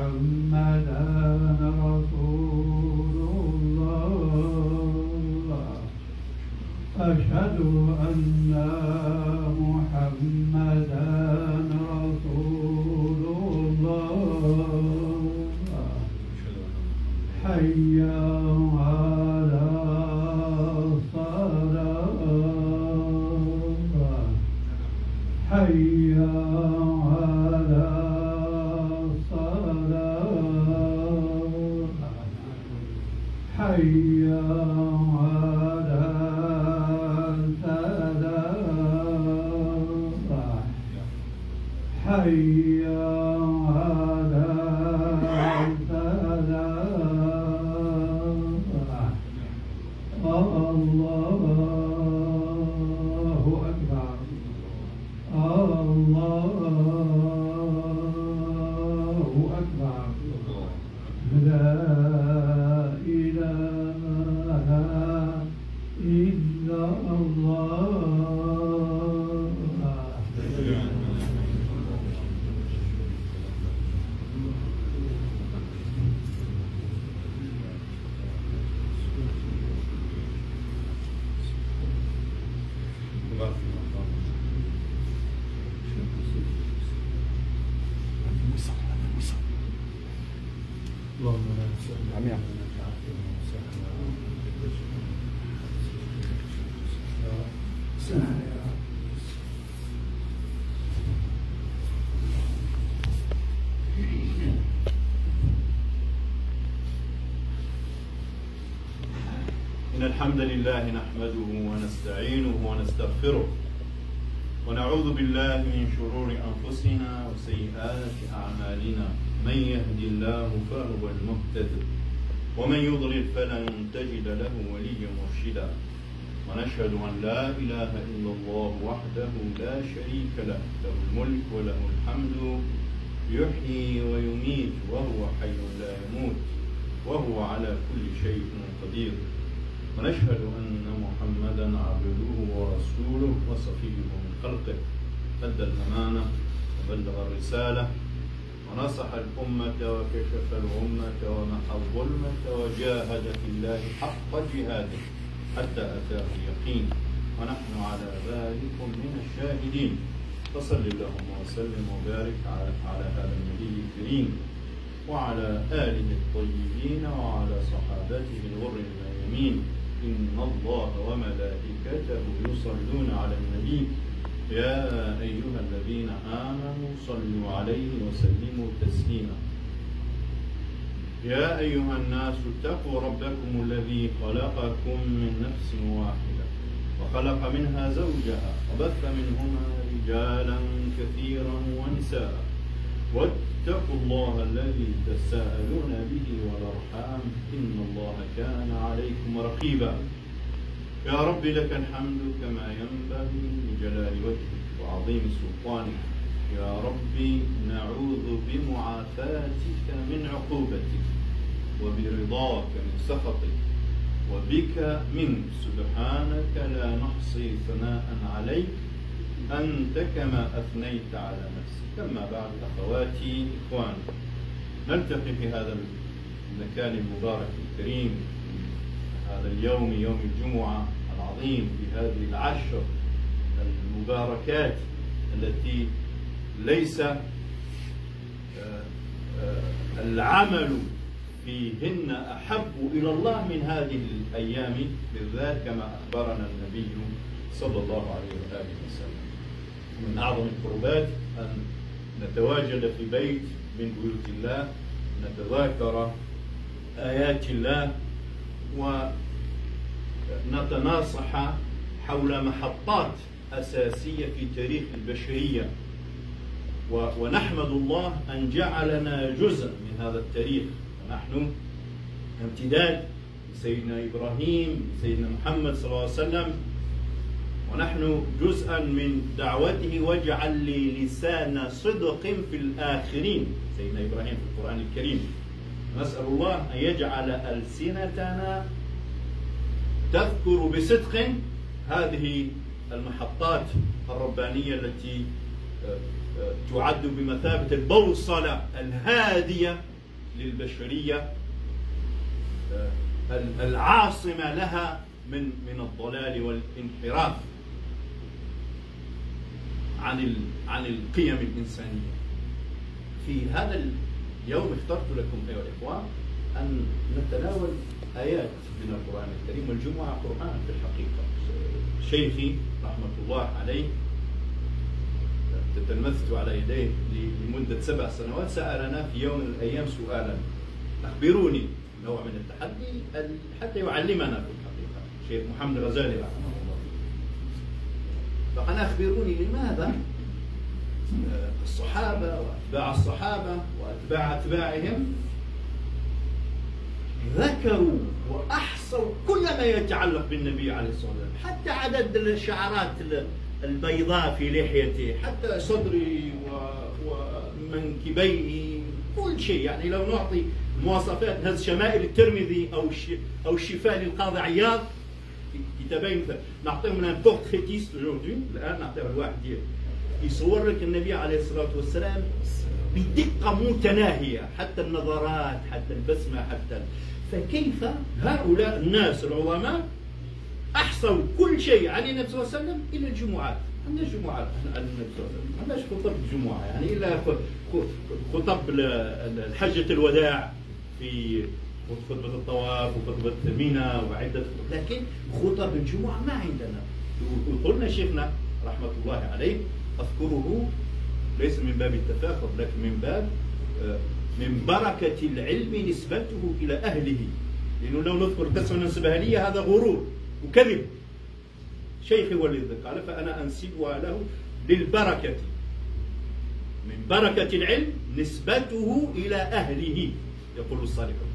محمدا رسول الله أشهد أن محمدا رسول الله حي على الصلاة حي على الصلاة حي على الفلاح حي على الفلاح الله أكبر الله أكبر لا إله إلا الله إن الحمد لله نحمده ونستعينه ونستغفره ونعوذ بالله من شرور أنفسنا وسيئات أعمالنا من يهد الله فهو المهتد ومن يضلل فلن تجد له وليا مرشدا ونشهد أن لا إله إلا الله وحده لا شريك له له الملك وله الحمد يحيي ويميت وهو حي لا يموت وهو على كل شيء قدير ونشهد أن محمدا عبده ورسوله وصفيه من خلقه أدى الأمانة وبلغ الرسالة ونصح الأمة وكشف الغمة ومحى الظلمة وجاهد في الله حق جهاده حتى أتاه اليقين ونحن على ذلك من الشاهدين فصل اللهم وسلم وبارك على هذا النبي الكريم وعلى آله الطيبين وعلى صحابته الغر الميامين إن الله وملائكته يصلون على النبي يا أيها الذين آمنوا صلوا عليه وسلموا تسليما يا أيها الناس اتقوا ربكم الذي خلقكم من نفس واحدة وخلق منها زوجها وبث منهما رجالا كثيرا ونساء واتقوا الله الذي تساءلون به والأرحام إن الله كان عليكم رقيبا يا رب لك الحمد كما ينبغي لجلال وجهك وعظيم سلطانك يا رب نعوذ بمعافاتك من عقوبتك وبرضاك من سخطك وبك منك سبحانك لا نحصي ثناء عليك أنت كما أثنيت على نفسك. أما بعد أخواتي إخواني نلتقي في هذا المكان المبارك الكريم هذا اليوم يوم الجمعة العظيم في هذه العشر المباركات التي ليس العمل فيهن أحب إلى الله من هذه الأيام بالذات كما أخبرنا النبي صلى الله عليه وآله وسلم. من أعظم القربات أن نتواجد في بيت من بيوت الله نتذاكر آيات الله ونتناصح حول محطات أساسية في تاريخ البشرية ونحمد الله أن جعلنا جزء من هذا التاريخ. نحن امتداد لسيدنا إبراهيم سيدنا محمد صلى الله عليه وسلم ونحن جزءا من دعوته واجعل لي لسان صدق في الآخرين سيدنا إبراهيم في القرآن الكريم. نسأل الله أن يجعل ألسنتنا تذكر بصدق هذه المحطات الربانية التي تعد بمثابة البوصلة الهادية للبشرية العاصمة لها من الضلال والانحراف عن القيم الإنسانية. في هذا اليوم اخترت لكم أيها الإخوة أن نتناول آيات من القرآن الكريم، والجمعة قرآن في الحقيقة. شيخي رحمة الله عليه تتلمذت على يديه لمدة 7 سنوات، سألنا في يوم من الأيام سؤالا، أخبروني، نوع من التحدي حتى يعلمنا في الحقيقة، شيخ محمد الغزالي رحمه الله. فقال أخبروني لماذا الصحابة وأتباع الصحابة وأتباع أتباعهم ذكروا وأحصوا كل ما يتعلق بالنبي عليه الصلاة والسلام، حتى عدد الشعرات البيضاء في لحيته، حتى صدري ومنكبيه، كل شيء. يعني لو نعطي مواصفات هذا شمائل الترمذي أو الشفاء للقاضي عياض، كتابين نعطيهم من بورتريتيست الآن، نعطيه الواحد يصور لك النبي عليه الصلاة والسلام بدقة متناهية، حتى النظرات، حتى البسمة، حتى فكيف هؤلاء الناس العظماء أحصوا كل شيء عن النبي صلى الله عليه وسلم إلا الجمعات. عندنا جمعات عن النبي صلى الله عليه وسلم، ما عندناش خطب الجمعة، يعني إلا خطب الحجة الوداع في خطبة الطواف وخطبة منى وعدة خطب، لكن خطب الجمعة ما عندنا. وقلنا شيخنا رحمة الله عليه أذكره ليس من باب التفاخر، لكن من بركة العلم نسبته إلى أهله، لأنه لو نذكر قسم نسبها لي هذا غرور وكذب. شيخي هو الذي قال، فأنا أنسبها له للبركة، من بركة العلم نسبته إلى أهله، يقول الصالحون.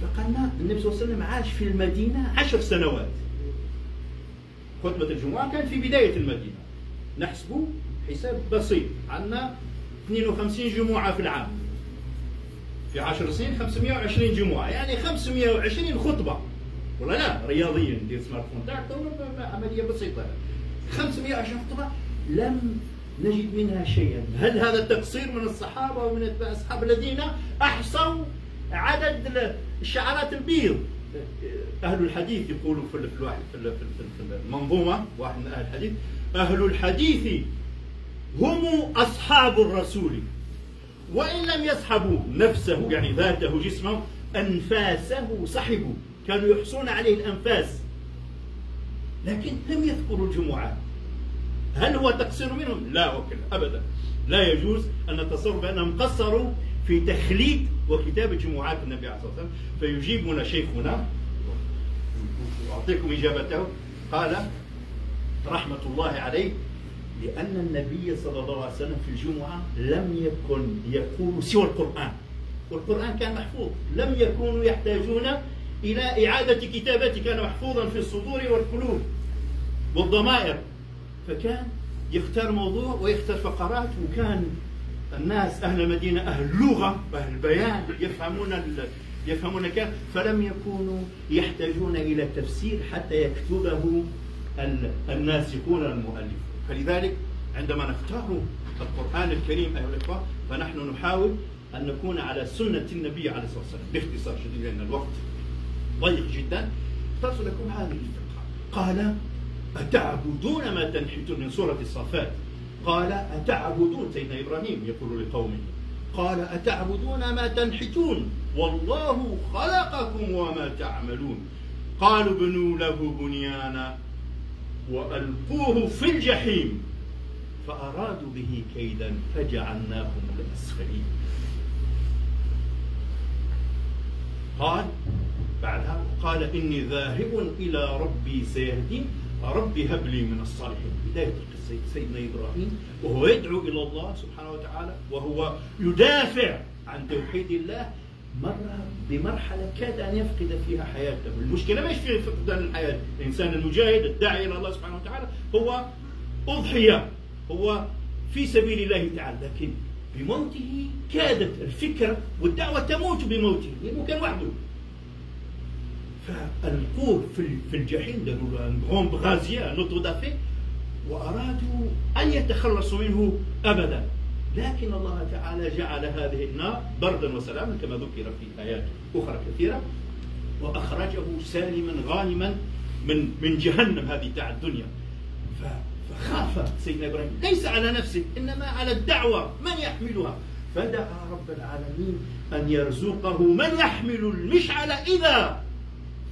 فقالنا النبي صلى الله عليه وسلم عاش في المدينة 10 سنوات. خطبة الجمعة كانت في بداية المدينة، نحسبه حساب بسيط، عندنا 52 جمعة في العام، في 10 سنين 520 جمعة، يعني 520 خطبة، ولا لا رياضيا ندير سمارت فون تاعك عملية بسيطة. 520 خطبة لم نجد منها شيئا. هل هذا التقصير من الصحابة ومن أتباع الصحابة الذين أحصوا عدد الشعرات البيض؟ أهل الحديث يقولوا في المنظومة، واحد من أهل الحديث، أهل الحديث هم أصحاب الرسول وإن لم يصحبوا نفسه، يعني ذاته جسمه، أنفاسه صحبوا، كانوا يحصون عليه الأنفاس، لكن لم يذكروا الجمعات. هل هو تقصير منهم؟ لا وكلا أبدا، لا يجوز أن نتصور بأنهم قصروا في تخليد وكتابة جمعات النبي عليه الصلاة والسلام. فيجيبنا شيخنا، وأعطيكم إجابته، قال رحمة الله عليه: لأن النبي صلى الله عليه وسلم في الجمعة لم يكن يقول سوى القرآن، والقرآن كان محفوظ، لم يكونوا يحتاجون إلى إعادة كتابته، كان محفوظا في الصدور والقلوب والضمائر، فكان يختار موضوع ويختار فقرات، وكان الناس أهل المدينة أهل لغة وأهل بيان، يفهمون كان، فلم يكونوا يحتاجون إلى تفسير حتى يكتبه الناسخون المؤلفون. فلذلك عندما نختار القرآن الكريم أيها الأخوة، فنحن نحاول أن نكون على سنة النبي عليه الصلاة والسلام. باختصار شديد لأن الوقت ضيق جدا، اخترت لكم هذه الفقرة. قال: أتعبدون ما تنحتون، من سورة الصافات. قال: أتعبدون، سيدنا إبراهيم يقول لقومه، قال: أتعبدون ما تنحتون والله خلقكم وما تعملون. قالوا ابنوا له بنيانا وألقوه في الجحيم فأرادوا به كيدا فجعلناهم الأسفلين. قال بعدها: قال إني ذاهب إلى ربي سيهدين ربي هب لي من الصالحين. بداية قصة سيدنا إبراهيم وهو يدعو إلى الله سبحانه وتعالى، وهو يدافع عن توحيد الله، مر بمرحلة كاد أن يفقد فيها حياته. المشكلة مش في فقدان الحياة، الإنسان المجاهد الداعي إلى الله سبحانه وتعالى هو أضحية، هو في سبيل الله تعالى، لكن بموته كادت الفكرة والدعوة تموت بموته، لأنه كان وحده. فألقوه في الجحيم، داروا غازية نوتو دافي، وأرادوا أن يتخلصوا منه أبدا. لكن الله تعالى جعل هذه النار بردا وسلاما كما ذكر في آيات أخرى كثيرة، وأخرجه سالما غانما من جهنم هذه تاع الدنيا. فخاف سيدنا إبراهيم ليس على نفسه إنما على الدعوة من يحملها، فدعا رب العالمين أن يرزقه من يحمل المشعل إذا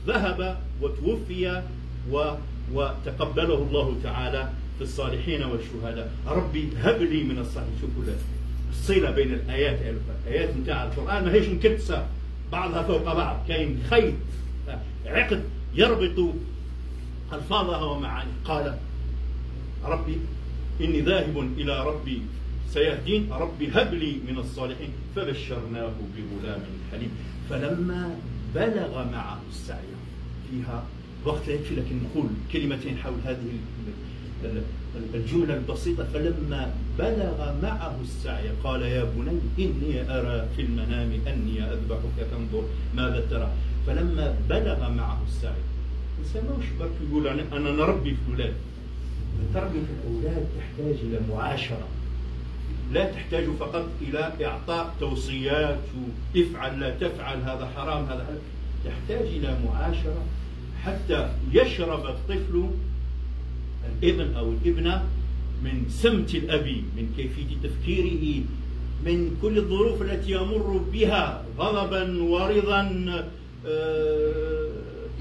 ذهب وتوفي وتقبله الله تعالى في الصالحين والشهداء. ربي هب لي من الصالحين. شوفوا الصلة بين الآيات، الآيات نتاع القرآن ما هيش مكتسة بعضها فوق بعض، كاين خيط عقد يربط ألفاظها ومعاني. قال ربي إني ذاهب إلى ربي سيهدين، ربي هب لي من الصالحين، فبشرناه بغلام حليم. فلما بلغ معه السعي، فيها وقت لا يكفي لكن نقول كلمتين حول هذه الجملة البسيطة. فلما بلغ معه السعي قال يا بني إني أرى في المنام أني أذبحك فانظر ماذا ترى. فلما بلغ معه السعي، الإنسان ماهوش برك يقول أنا نربي في الأولاد. تربية الأولاد تحتاج إلى معاشرة، لا تحتاج فقط إلى إعطاء توصيات افعل لا تفعل هذا حرام هذا حلال. تحتاج إلى معاشرة حتى يشرب الطفل الابن أو الابنة من سمت الأب، من كيفية تفكيره، من كل الظروف التي يمر بها غضبا ورضا،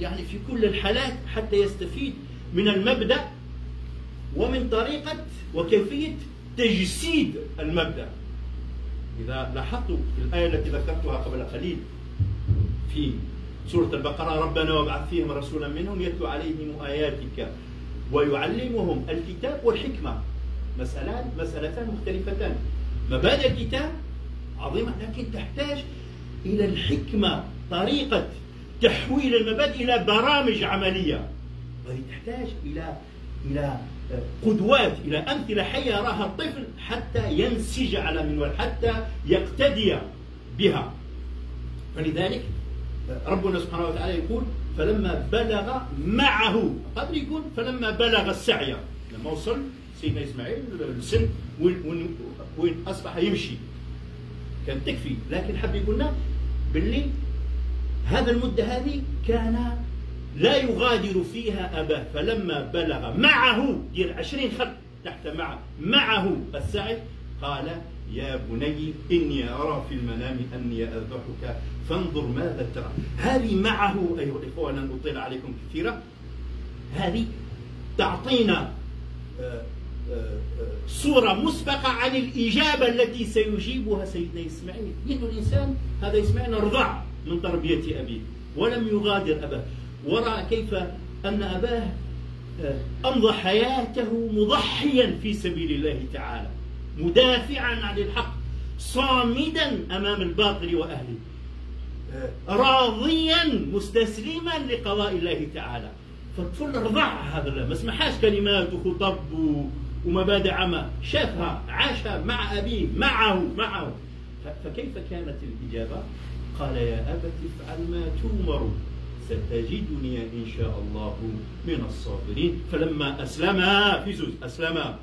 يعني في كل الحالات، حتى يستفيد من المبدأ ومن طريقة وكيفية تجسيد المبدأ. إذا لاحظتوا في الآية التي ذكرتها قبل قليل في سورة البقرة، ربنا وابعث فيهم رسولا منهم يتلو عليهم آياتك ويعلمهم الكتاب والحكمة. مسألتان مختلفتان. مبادئ الكتاب عظيمة لكن تحتاج إلى الحكمة، طريقة تحويل المبادئ إلى برامج عملية، وهي تحتاج إلى قدوات، إلى أمثلة حية يراها الطفل حتى ينسج على منوال، حتى يقتدي بها. فلذلك ربنا سبحانه وتعالى يقول فلما بلغ معه، قبل يقول فلما بلغ السعي، لما وصل سيدنا إسماعيل السن وين أصبح يمشي كان تكفي، لكن حب يقولنا باللي هذا المدة هذه كان لا يغادر فيها أباه. فلما بلغ معه دير 20 خط تحت معه السعي قال يا بني إني أرى في المنام أني أذبحك فانظر ماذا ترى. هذه معه أيها الإخوة لن أطيل عليكم كثيرا، هذه تعطينا صورة مسبقة عن الإجابة التي سيجيبها سيدنا إسماعيل. إنه الإنسان هذا إسماعيل رضع من تربية أبيه ولم يغادر أباه، ورأى كيف أن أباه أمضى حياته مضحيا في سبيل الله تعالى، مدافعا عن الحق، صامدا أمام الباطل وأهله، راضيا مستسلما لقضاء الله تعالى. فالطفل رضع هذا، ما سمحاش كلمات وخطب ومبادئ عامة، شافها عاشها مع أبيه معه. فكيف كانت الإجابة؟ قال يا أبت افعل ما تؤمر ستجدني إن شاء الله من الصابرين. فلما أسلما في زوز أسلما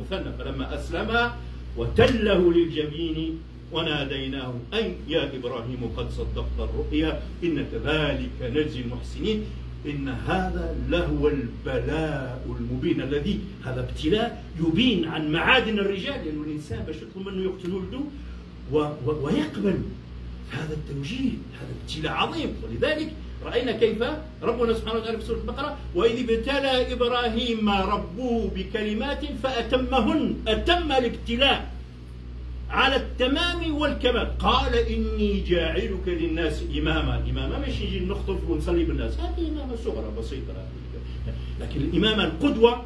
مثنى، فلما أسلما وتله للجبين وناديناه أي يا إبراهيم قد صدقت الرؤيا إن كذلك نجزي المحسنين. إن هذا لهو البلاء المبين، الذي هذا ابتلاء يبين عن معادن الرجال، لأنه الإنسان باش يطلب منه يقتل ولده ويقبل هذا التوجيه، هذا ابتلاء عظيم. ولذلك رأينا كيف ربنا سبحانه وتعالى في سورة البقرة وإذ ابتلى إبراهيم ربه بكلمات فأتمهن، أتم الابتلاء على التمام والكمال. قال إني جاعلك للناس إماما مش يجي نخطب ونصلي بالناس، هذه إمامة صغرى بسيطة، لكن الإمامة القدوة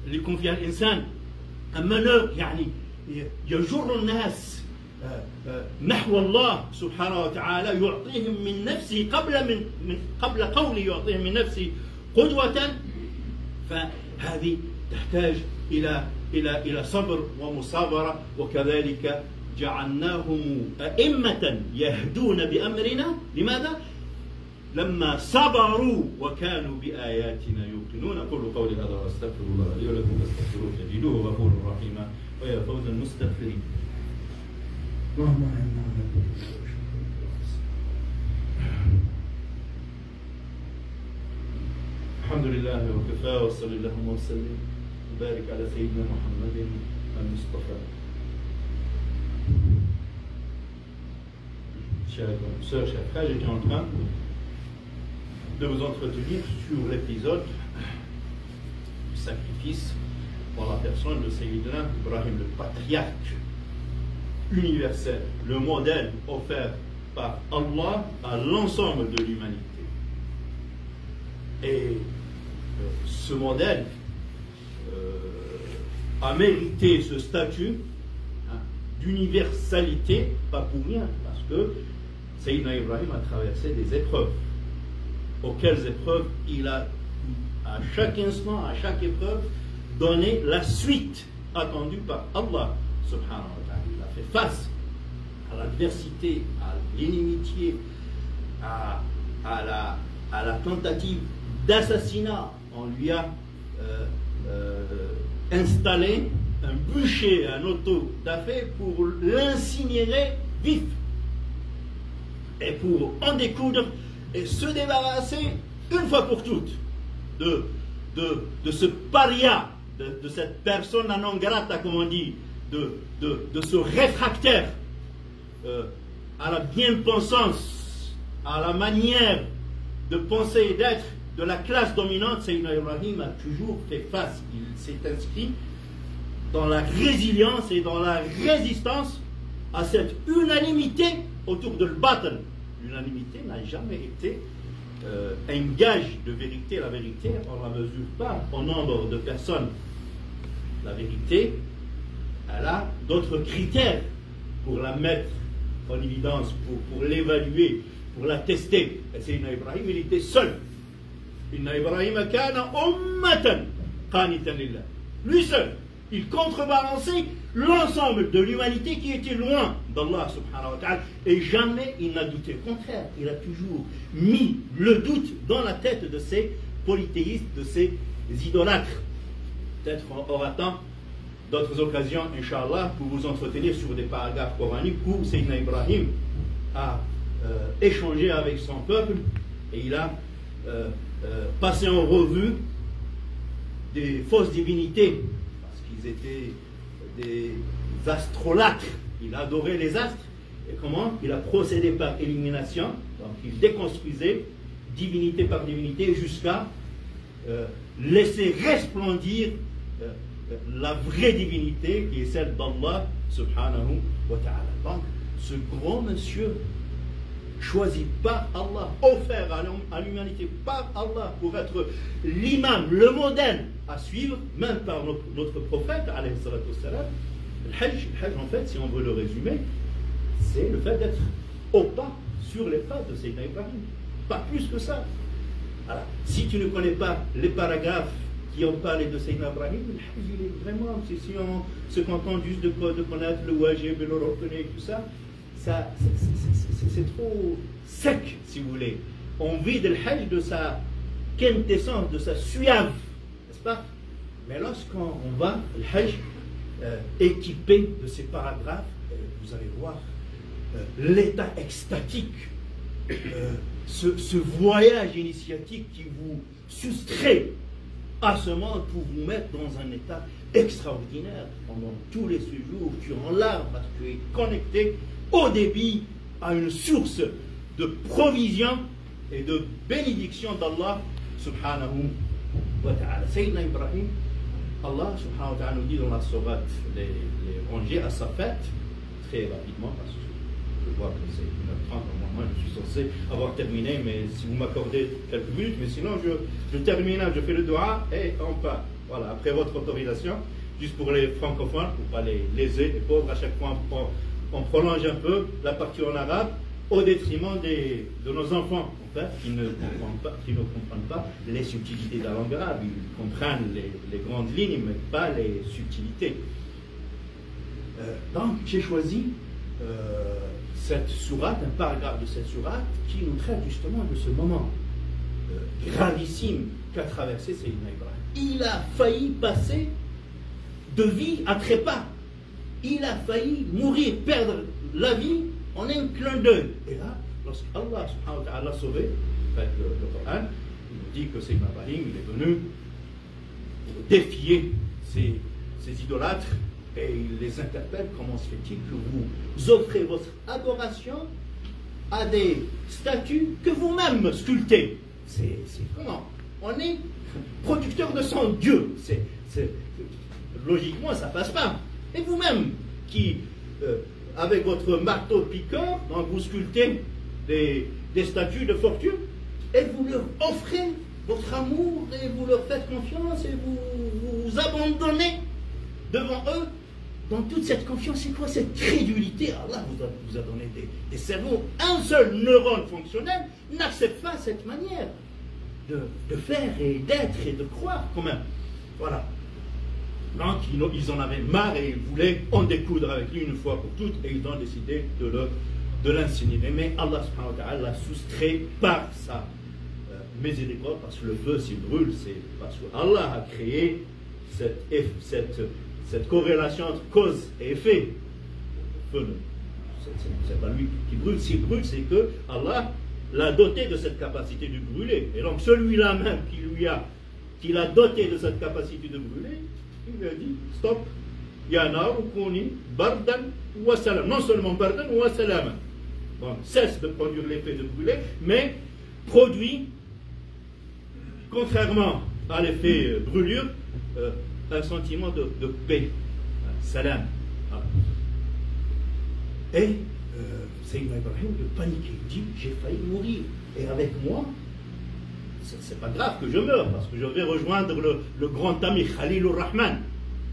اللي يكون فيها الإنسان أما يعني يجر الناس نحو الله سبحانه وتعالى، يعطيهم من نفسه قبل قوله يعطيهم من نفسه قدوة. فهذه تحتاج إلى صبر ومصابرة. وكذلك جعلناهم أئمة يهدون بأمرنا. لماذا؟ لما صبروا وكانوا بآياتنا يوقنون. أقول قولي هذا وأستغفر الله لي ولكم فاستغفروه تجدوه غفورا رحيما. ويا فوز المستغفرين. اللهم اعنا على كل شيء. الحمد لله وكفى وصلى اللهم وسلم وبارك على سيدنا محمد المصطفى. Chers sœurs, chers frères, j'étais en train de vous entretenir sur l'épisode du sacrifice pour la personne de Sayyidina Ibrahim, le patriarche universel, le modèle offert par Allah à l'ensemble de l'humanité. Et ce modèle a mérité ce statut d'universalité, pas pour rien, parce que Sayyidina Ibrahim a traversé des épreuves, auxquelles épreuves il a, à chaque instant, à chaque épreuve, donné la suite attendue par Allah subhanahu wa ta'ala. Il a fait face à l'adversité, à l'inimitié, à la tentative d'assassinat. On lui a installé un bûcher, un auto-da-fé pour l'incinérer vif et pour en découdre et se débarrasser une fois pour toutes de ce paria, de cette personne non grata, comme on dit, de ce réfractaire à la bien-pensance, à la manière de penser et d'être de la classe dominante. Sayyidina Ibrahim a toujours fait face. Il s'est inscrit dans la résilience et dans la résistance à cette unanimité autour de l'battle. L'unanimité n'a jamais été un gage de vérité. La vérité, on ne la mesure pas au nombre de personnes. La vérité, elle a d'autres critères pour la mettre en évidence, pour l'évaluer, pour la tester. Et Sayyidina Ibrahim, il était seul. Inna Ibrahim kana ummatan qanitan lillah. Lui seul, il contrebalançait l'ensemble de l'humanité qui était loin d'Allah subhanahu wa ta'ala. Et jamais il n'a douté. Au contraire, il a toujours mis le doute dans la tête de ces polythéistes, de ces idolâtres. Peut-être on aura tant d'autres occasions, Inch'Allah, pour vous entretenir sur des paragraphes coraniques où Sayyidina Ibrahim a échangé avec son peuple et il a passé en revue des fausses divinités, parce qu'ils étaient des astrolâtres. Il adorait les astres. Et comment? Il a procédé par élimination. Donc il déconstruisait divinité par divinité jusqu'à laisser resplendir la vraie divinité qui est celle d'Allah subhanahu wa ta'ala. Donc ce grand monsieur choisi par Allah, offert à l'humanité par Allah pour être l'imam, le modèle à suivre, même par notre prophète, alayhi salatu wassalam. Le Hajj, en fait, si on veut le résumer, c'est le fait d'être au pas, sur les pas de Sayyidina Ibrahim. Pas plus que ça. Alors, si tu ne connais pas les paragraphes qui ont parlé de Sayyidina Ibrahim, le Hajj, il est vraiment, si on se contente juste de connaître le wajib, le reconnaître, tout ça, c'est trop sec, si vous voulez. On vide le Hajj de sa quintessence, de sa suave, n'est-ce pas? Mais lorsqu'on va, le Hajj, équipé de ces paragraphes, vous allez voir l'état extatique, ce voyage initiatique qui vous soustrait à ce monde pour vous mettre dans un état extraordinaire pendant tous les séjours. Tu es en larmes parce que tu es connecté au débit à une source de provision et de bénédiction d'Allah subhanahu wa ta'ala. Sayyidina Ibrahim, Allah subhanahu wa ta'ala nous dit dans la sourate les ranger à sa fête, très rapidement parce que je vois que c'est 1h30, moi je suis censé avoir terminé, mais si vous m'accordez quelques minutes, mais sinon je termine, je fais le dua et on part. Voilà, après votre autorisation, juste pour les francophones, pour ne pas les léser, les pauvres, à chaque fois on prolonge un peu la partie en arabe au détriment de nos enfants, en fait, qui ne comprennent pas les subtilités de la langue arabe. Ils comprennent les grandes lignes, mais pas les subtilités. Donc, j'ai choisi cette sourate, un paragraphe de cette sourate, qui nous traite justement de ce moment gravissime qu'a traversé Sayyidina Ibrahim. Il a failli passer de vie à trépas. il a failli mourir, perdre la vie en un clin d'œil. Et là, lorsqu'Allah subhanahu wa ta'ala l'a sauvé, en fait, le Coran, il nous dit que Sayyidina Ibrahim, il est venu pour défier ces idolâtres, et il les interpelle. Comment se fait-il que vous offrez votre adoration à des statues que vous-même sculptez? C'est comment? On est producteur de son Dieu. Logiquement, ça passe pas. Et vous-même, qui, avec votre marteau-piqueur, donc vous sculptez des statues de fortune, et vous leur offrez votre amour, et vous leur faites confiance, et vous vous abandonnez devant eux. Dans toute cette confiance, c'est quoi cette crédulité? Allah vous a donné des cerveaux. Un seul neurone fonctionnel n'accepte pas cette manière de faire et d'être et de croire quand même. Voilà. Donc ils en avaient marre et ils voulaient en découdre avec lui une fois pour toutes, et ils ont décidé de l'incinérer. Mais Allah subhanahu wa ta'ala l'a soustrait par sa miséricorde, parce que le feu s'il brûle, c'est parce que Allah a créé cette corrélation entre cause et effet. Feu, c'est pas lui qui brûle. S'il brûle, c'est que Allah l'a doté de cette capacité de brûler. Et donc celui-là même qui l'a doté de cette capacité de brûler, il lui a dit stop, yana ukuni bardan wa salam. Non seulement bardan wa salam. Donc cesse de produire l'effet de brûler, mais produit, contrairement à l'effet brûlure, un sentiment de paix. Salam. Et Sayyidina Ibrahim de paniquer. Il dit, j'ai failli mourir. Et avec moi, c'est pas grave que je meure, parce que je vais rejoindre le grand ami Khalilur Rahman.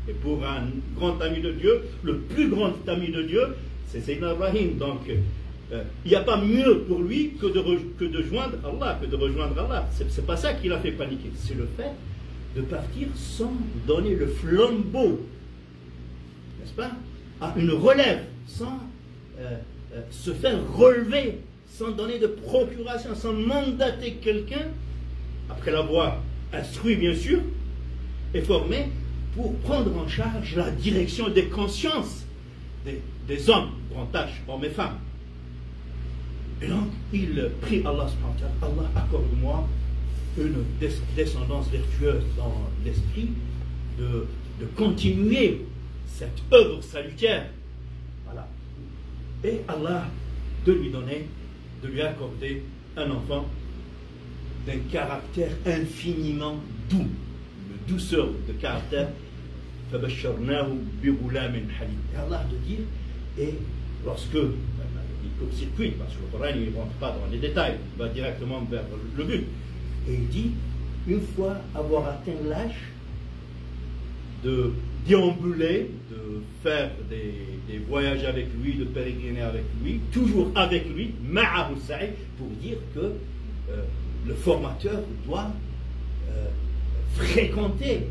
Et pour un grand ami de Dieu, le plus grand ami de Dieu, c'est Sayyidina Ibrahim. Donc, il n'y a pas mieux pour lui que de joindre Allah, C'est pas ça qui l'a fait paniquer. C'est le fait de partir sans donner le flambeau, n'est-ce pas, à une relève, sans se faire relever, sans donner de procuration, sans mandater quelqu'un, après l'avoir instruit bien sûr, et formé, pour prendre en charge la direction des consciences des hommes, grand H, hommes et femmes. Et donc, il prie Allah subhanahu wa ta'ala, Allah accorde-moi une descendance vertueuse dans l'esprit, de continuer cette œuvre salutaire. Voilà. Et Allah de lui accorder un enfant d'un caractère infiniment doux, une douceur de caractère. Et Allah de dire, et lorsque il court-circuite, parce que le Coran ne rentre pas dans les détails, il va directement vers le but. Et il dit, une fois avoir atteint l'âge de déambuler, de faire des voyages avec lui, de pérégriner avec lui, toujours avec lui, ma'ahu sa'i, pour dire que le formateur doit fréquenter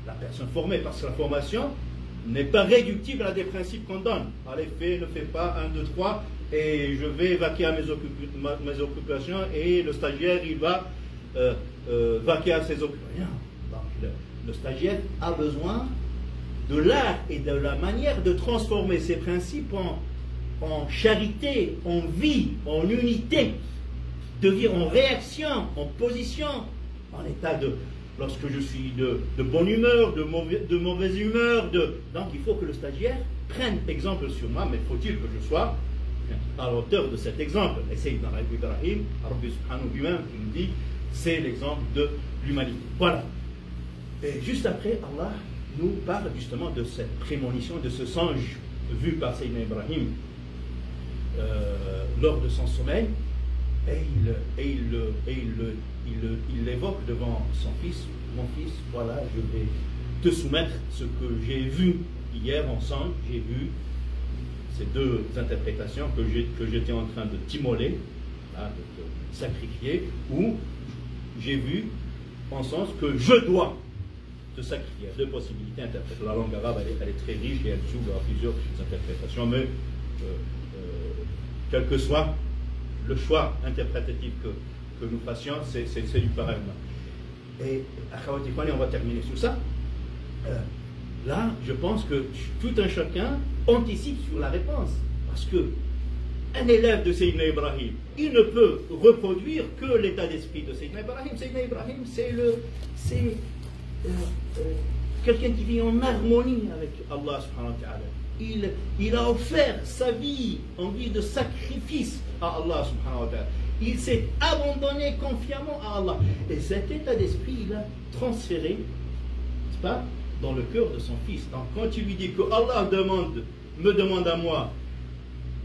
la personne formée, parce que la formation n'est pas réductible à des principes qu'on donne. Allez, fais, ne fais pas, 1, 2, 3, et je vais vaquer à mes occupations, et le stagiaire, il va vaquer à ses occupations. Donc, le stagiaire a besoin de l'art et de la manière de transformer ses principes en charité, en vie, en unité, de vie, en réaction, en position, en état de... Lorsque je suis de bonne humeur, de mauvaise humeur, donc il faut que le stagiaire prenne exemple sur moi, mais faut-il que je sois à la hauteur de cet exemple. Et c'est dans Ibrahim, Rabbi Subhanahu lui-même qui nous dit, c'est l'exemple de l'humanité. Voilà. Et juste après, Allah nous parle justement de cette prémonition, de ce songe vu par Sayyidina Ibrahim lors de son sommeil, et il l'évoque devant son fils. Mon fils, voilà, je vais te soumettre ce que j'ai vu hier en songe. J'ai vu ces deux interprétations que j'étais en train de t'immoler, de te sacrifier, ou j'ai vu en sens que je dois te sacrifier. Deux possibilités interprétées. La langue arabe, elle est très riche et elle s'ouvre à plusieurs interprétations, mais quel que soit le choix interprétatif que nous fassions, c'est du pareil. Et on va terminer sur ça. là, je pense que tout un chacun anticipe sur la réponse. Parce que un élève de Sayyidina Ibrahim, il ne peut reproduire que l'état d'esprit de Sayyidina Ibrahim. Sayyidina Ibrahim, c'est quelqu'un qui vit en harmonie avec Allah subhanahu wa ta'ala. Il a offert sa vie en vie de sacrifice à Allah subhanahu wa ta'ala. Il s'est abandonné confiamment à Allah. Et cet état d'esprit, il a transféré, n'est-ce pas, dans le cœur de son fils. Donc quand tu lui dis que Allah me demande à moi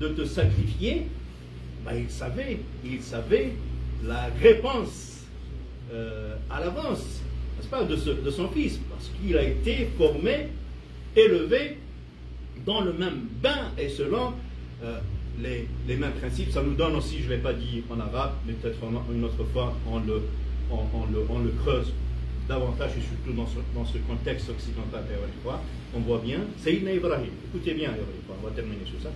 de te sacrifier, ben il savait la réponse à l'avance, n'est-ce pas, de son fils, parce qu'il a été formé, élevé dans le même bain et selon les mêmes principes. Ça nous donne aussi, je ne l'ai pas dit en arabe, mais peut-être une autre fois on le creuse davantage, et surtout dans ce contexte occidental. On voit bien, Sayyidina Ibrahim, écoutez bien, on va terminer sur ça.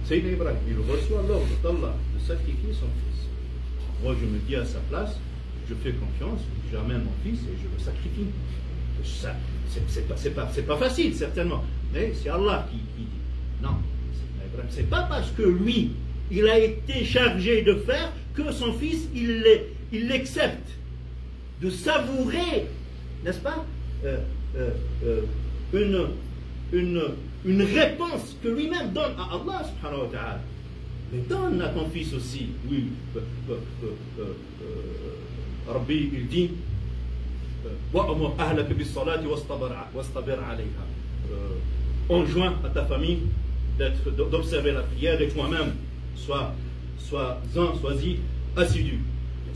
Sayyidina Ibrahim, il reçoit l'ordre d'Allah de sacrifier son fils. Moi, je me dis à sa place, je fais confiance, j'amène mon fils et je le sacrifie. Ça, c'est pas facile, certainement, mais c'est Allah qui dit. Non, c'est pas parce que lui, il a été chargé de faire que son fils, il l'accepte. De savourer, n'est-ce pas, une réponse que lui-même donne à Allah subhanahu wa ta'ala. Mais donne à ton fils aussi. Oui, Rabbi, il dit enjoins à ta famille d'observer la prière, et toi-même sois-y assidu.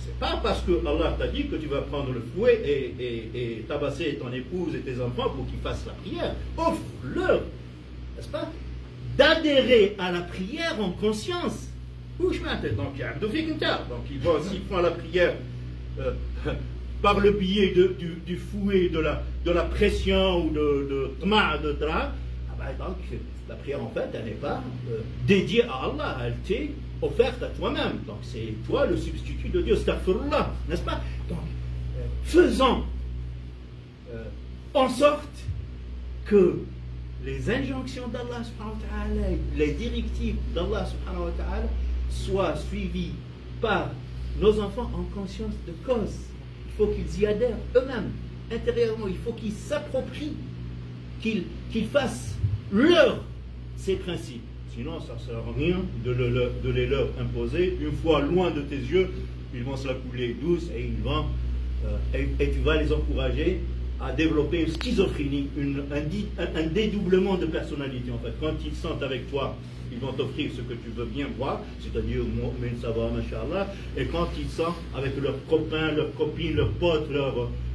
C'est pas parce que Allah t'a dit que tu vas prendre le fouet et tabasser ton épouse et tes enfants pour qu'ils fassent la prière. Offre-leur, n'est-ce pas, d'adhérer à la prière en conscience. Donc il va, s'il prend la prière par le biais du fouet, de la pression ou de tra, donc la prière en fait, elle n'est pas dédiée à Allah, elle t'est offerte à toi-même. Donc c'est toi le substitut de Dieu, astaghfirullah, n'est-ce pas? Donc faisons en sorte que les injonctions d'Allah subhanahu wa ta'ala, les directives d'Allah subhanahu wa ta'ala soient suivies par nos enfants en conscience de cause. Il faut qu'ils y adhèrent eux-mêmes, intérieurement. Il faut qu'ils s'approprient, qu'ils fassent ces principes. Sinon, ça ne sert à rien de les leur imposer. Une fois loin de tes yeux, ils vont se la couler douce et tu vas les encourager à développer une schizophrénie, un dédoublement de personnalité. En fait, quand ils sont avec toi, ils vont t'offrir ce que tu veux bien voir, c'est-à-dire mu'min, ça va, mashallah. Et quand ils sont avec leurs copains, leurs copines, leurs potes,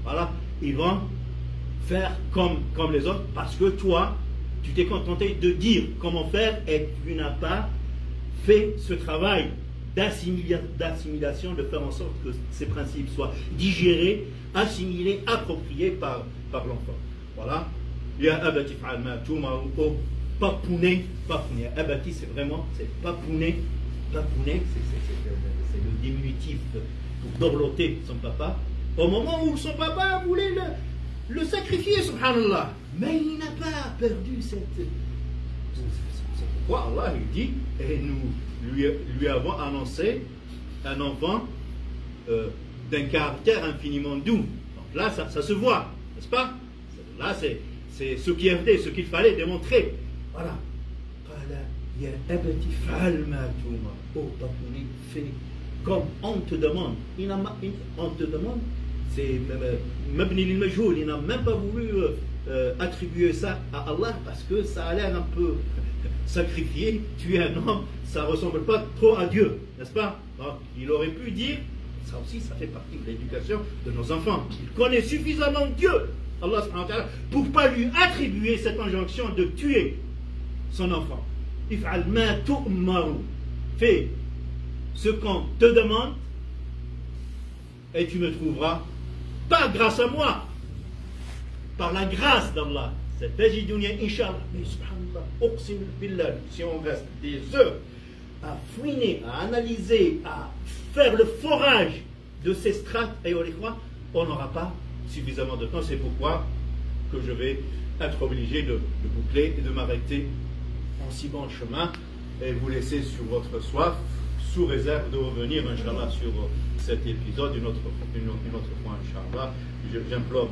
voilà, ils vont faire comme les autres, parce que toi, tu t'es contenté de dire comment faire et tu n'as pas fait ce travail d'assimilation, de faire en sorte que ces principes soient digérés, assimilés, appropriés par l'enfant. Voilà. Ya abati fa'al ma tu'mar, papouné. Abati, c'est vraiment, c'est papouné. Papouné, c'est le diminutif pour dorloter son papa. Au moment où son papa voulait le sacrifier, subhanallah. Mais il n'a pas perdu c'est pourquoi Allah il dit, et nous lui avons annoncé un enfant d'un caractère infiniment doux. Donc là, ça se voit, n'est-ce pas? Là, c'est ce qu'il fallait démontrer. Voilà. Oh, papouné, fais comme on te demande. On te demande, c'est Mabni lil-Majhoul, il n'a même pas voulu attribuer ça à Allah parce que ça a l'air un peu sacrifié, tuer un homme, ça ne ressemble pas trop à Dieu, n'est-ce pas? Donc il aurait pu dire, ça aussi, ça fait partie de l'éducation de nos enfants. Il connaît suffisamment Dieu, Allah subhanahu wa ta'ala, pour ne pas lui attribuer cette injonction de tuer son enfant. If'al ma tu'maru. Fais ce qu'on te demande et tu me trouveras, pas grâce à moi, par la grâce d'Allah. C'est Tajidunia, Inch'Allah. Mais subhanallah, uqsim billah, si on reste des heures à fouiner, à analyser, à faire le forage de ces strates, et on n'aura pas suffisamment de temps. C'est pourquoi que je vais être obligé de boucler et de m'arrêter en si bon chemin et vous laisser sur votre soif, sous réserve de revenir, Inch'Allah, sur cet épisode une autre fois, Inch'Allah. J'implore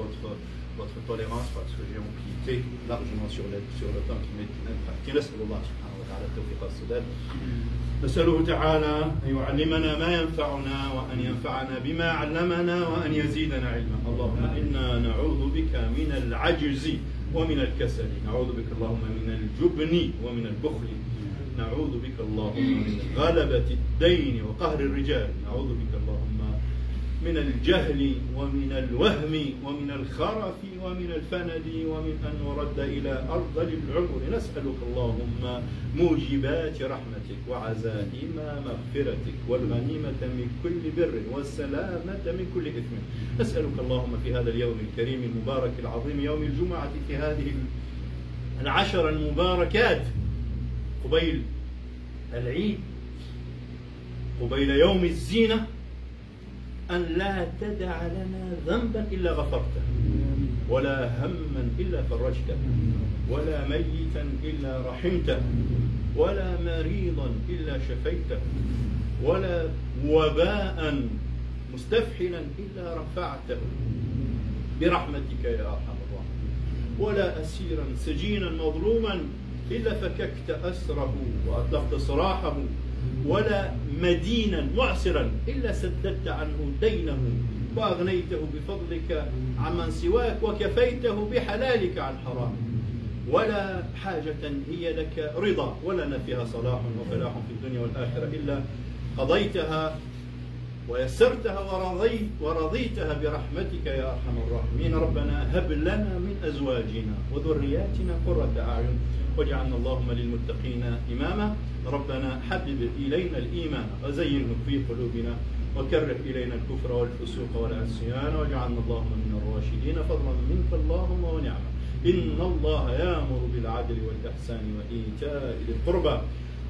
votre tolérance parce que j'ai empiété largement sur le temps qui m'est imparti. Nas'alullah subhanahu wa ta'ala tawfiq as-sadad. نسأله تعالى أن يعلمنا ما ينفعنا وأن ينفعنا بما علمنا وأن يزيدنا علما. اللهم إنا نعوذ بك من العجز ومن الكسل، نعوذ بك اللهم من الجبن ومن البخل، نعوذ بك اللهم من غلبة الدين وقهر الرجال، نعوذ بك اللهم من الجهل ومن الوهم ومن الخرف ومن الفند ومن أن نرد إلى أرذل العمر. نسألك اللهم موجبات رحمتك وعزائم مغفرتك والغنيمة من كل بر والسلامة من كل إثم. نسألك اللهم في هذا اليوم الكريم المبارك العظيم يوم الجمعة في هذه العشر المباركات قبيل العيد قبيل يوم الزينة أن لا تدع لنا ذنبا إلا غفرته ولا هما إلا فرجته ولا ميتا إلا رحمته ولا مريضا إلا شفيته ولا وباء مستفحلا إلا رفعته برحمتك يا أرحم الراحمين ولا أسيرا سجينا مظلوما إلا فككت أسره وأطلقت سراحه ولا مدينا معسرا إلا سددت عنه دينه وأغنيته بفضلك عمن سواك وكفيته بحلالك عن حرام ولا حاجة هي لك رضا ولنا فيها صلاح وفلاح في الدنيا والآخرة إلا قضيتها ويسرتها ورضيتها برحمتك يا أرحم الراحمين. ربنا هب لنا من أزواجنا وذرياتنا قرة أعين واجعلنا اللهم للمتقين إماما. ربنا حبب إلينا الإيمان وزينه في قلوبنا وكره إلينا الكفر والفسوق والعصيان واجعلنا اللهم من الراشدين فضلا منك اللهم ونعمة. إن الله يأمر بالعدل والإحسان وإيتاء ذي القربى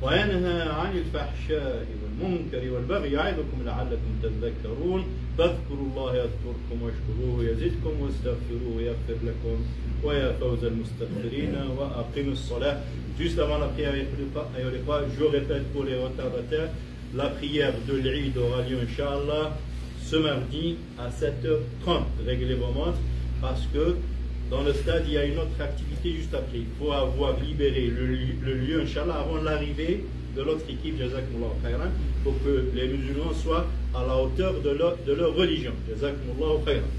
وينهى عن الفحشاء والمنكر والبغي يعظكم لعلكم تذكرون. فاذكروا الله يذكركم واشكروه يزدكم واستغفروه يغفر لكم ويا فوز المستغفرين وأقيموا الصلاة. Juste avant la prière, je répète pour les retardataires, la prière de l'Eid aura lieu, Inch'Allah, ce mardi à 7h30. Réglez vos montres parce que dans le stade, il y a une autre activité juste après. Il faut avoir libéré le lieu, Inch'Allah, avant l'arrivée de l'autre équipe, Jazakumullahu khairan, pour que les musulmans soient à la hauteur de leur religion. Jazakumullahu khairan.